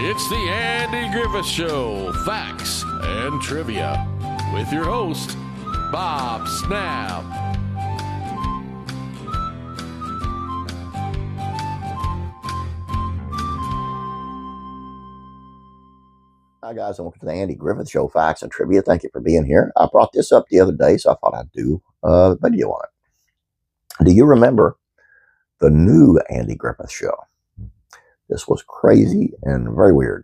It's the Andy Griffith Show, facts and trivia, with your host, Bob Snap. Hi guys, and welcome to the Andy Griffith Show, facts and trivia. Thank you for being here. I brought this up the other day, so I thought I'd do a video on it. Do you remember the new Andy Griffith Show? This was crazy and very weird.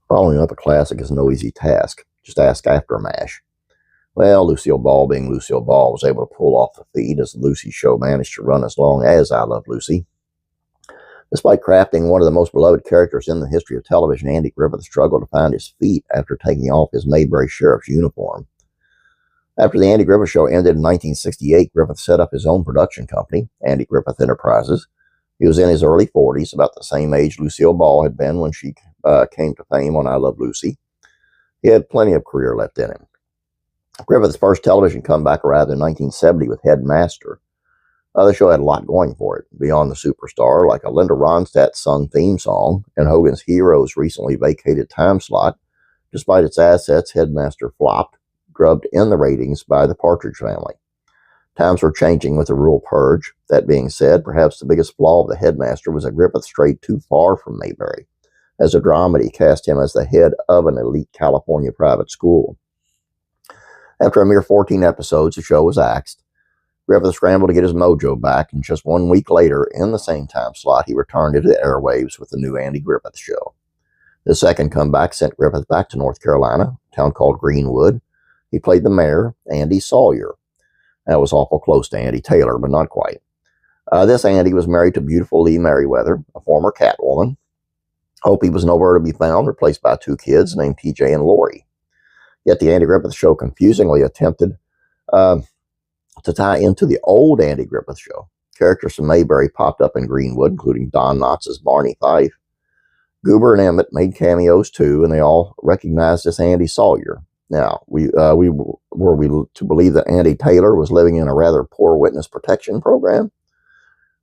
Following up a classic is no easy task. Just ask after MASH. Well, Lucille Ball, being Lucille Ball, was able to pull off the feat as the Lucy Show managed to run as long as I Love Lucy. Despite crafting one of the most beloved characters in the history of television, Andy Griffith struggled to find his feet after taking off his Mayberry Sheriff's uniform. After the Andy Griffith Show ended in 1968, Griffith set up his own production company, Andy Griffith Enterprises. He was in his early 40s, about the same age Lucille Ball had been when she came to fame on I Love Lucy. He had plenty of career left in him. Griffith's first television comeback arrived in 1970 with Headmaster. The show had a lot going for it, beyond the superstar, like a Linda Ronstadt sung theme song and Hogan's Heroes recently vacated time slot. Despite its assets, Headmaster flopped, drubbed in the ratings by the Partridge Family. Times were changing with the rural purge. That being said, perhaps the biggest flaw of the Headmaster was that Griffith strayed too far from Mayberry. As a dramedy, cast him as the head of an elite California private school. After a mere 14 episodes, the show was axed. Griffith scrambled to get his mojo back, and just 1 week later, in the same time slot, he returned into the airwaves with the new Andy Griffith Show. The second comeback sent Griffith back to North Carolina, a town called Greenwood. He played the mayor, Andy Sawyer. That was awful close to Andy Taylor, but not quite. This Andy was married to beautiful Lee Merriweather, a former Catwoman. Opie was nowhere to be found, replaced by two kids named TJ and Lori. Yet the Andy Griffith Show confusingly attempted to tie into the old Andy Griffith Show. Characters from Mayberry popped up in Greenwood, including Don Knotts' Barney Fife. Goober and Emmett made cameos too, and they all recognized this Andy Sawyer. Now, were we to believe that Andy Taylor was living in a rather poor witness protection program?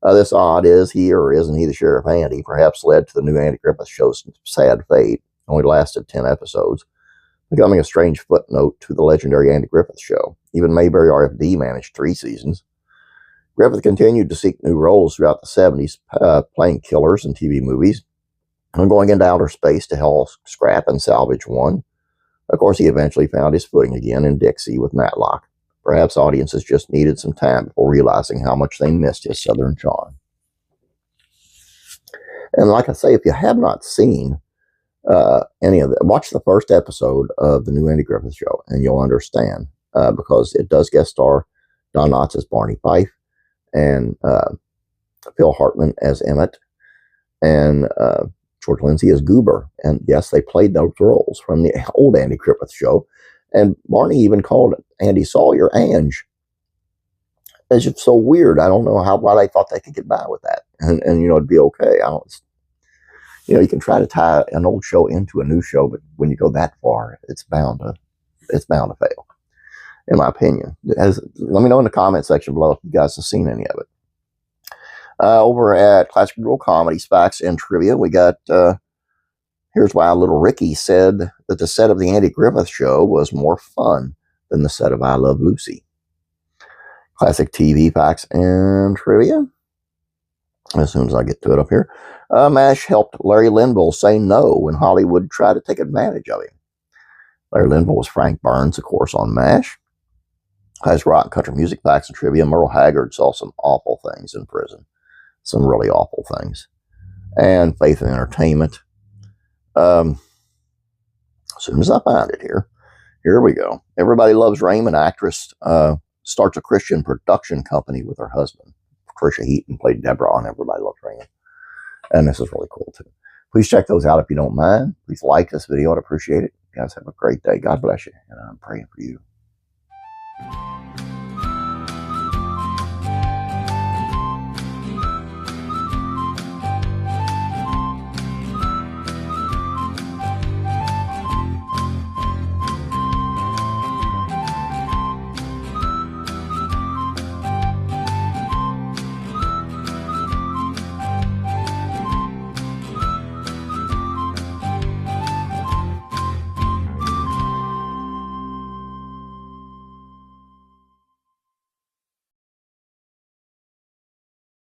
This odd is he or isn't he the Sheriff Andy perhaps led to the new Andy Griffith Show's sad fate. Only lasted 10 episodes, becoming a strange footnote to the legendary Andy Griffith Show. Even Mayberry RFD managed 3 seasons. Griffith continued to seek new roles throughout the 70s, playing killers in TV movies, and going into outer space to help scrap and salvage one. Of course, he eventually found his footing again in Dixie with Matlock. Perhaps audiences just needed some time before realizing how much they missed his southern charm. And like I say, if you have not seen any of that, watch the first episode of the new Andy Griffith Show, and you'll understand, because it does guest star Don Knotts as Barney Fife, and Phil Hartman as Emmett, and George Lindsay as Goober. And yes, they played those roles from the old Andy Griffith Show. And Barney even called Andy Sawyer Ange. It's just so weird. I don't know why they thought they could get by with that. And it'd be okay. You can try to tie an old show into a new show, but when you go that far, it's bound to fail, in my opinion. Let me know in the comment section below if you guys have seen any of it. Over at Classic Rural Comedies, Facts and Trivia, we got, here's why little Ricky said that the set of the Andy Griffith Show was more fun than the set of I Love Lucy. Classic TV Facts and Trivia. As soon as I get to it up here. MASH helped Larry Linville say no when Hollywood tried to take advantage of him. Larry Linville was Frank Burns, of course, on MASH. Has rock and country music facts and trivia. Merle Haggard saw some awful things in prison. Some really awful things. And Faith and Entertainment. As soon as I find it here we go. Everybody Loves Raymond actress starts a Christian production company with her husband. Patricia Heaton played Deborah on Everybody Loves Raymond. And this is really cool too. Please check those out if you don't mind. Please like this video. I'd appreciate it. You guys have a great day. God bless you. And I'm praying for you.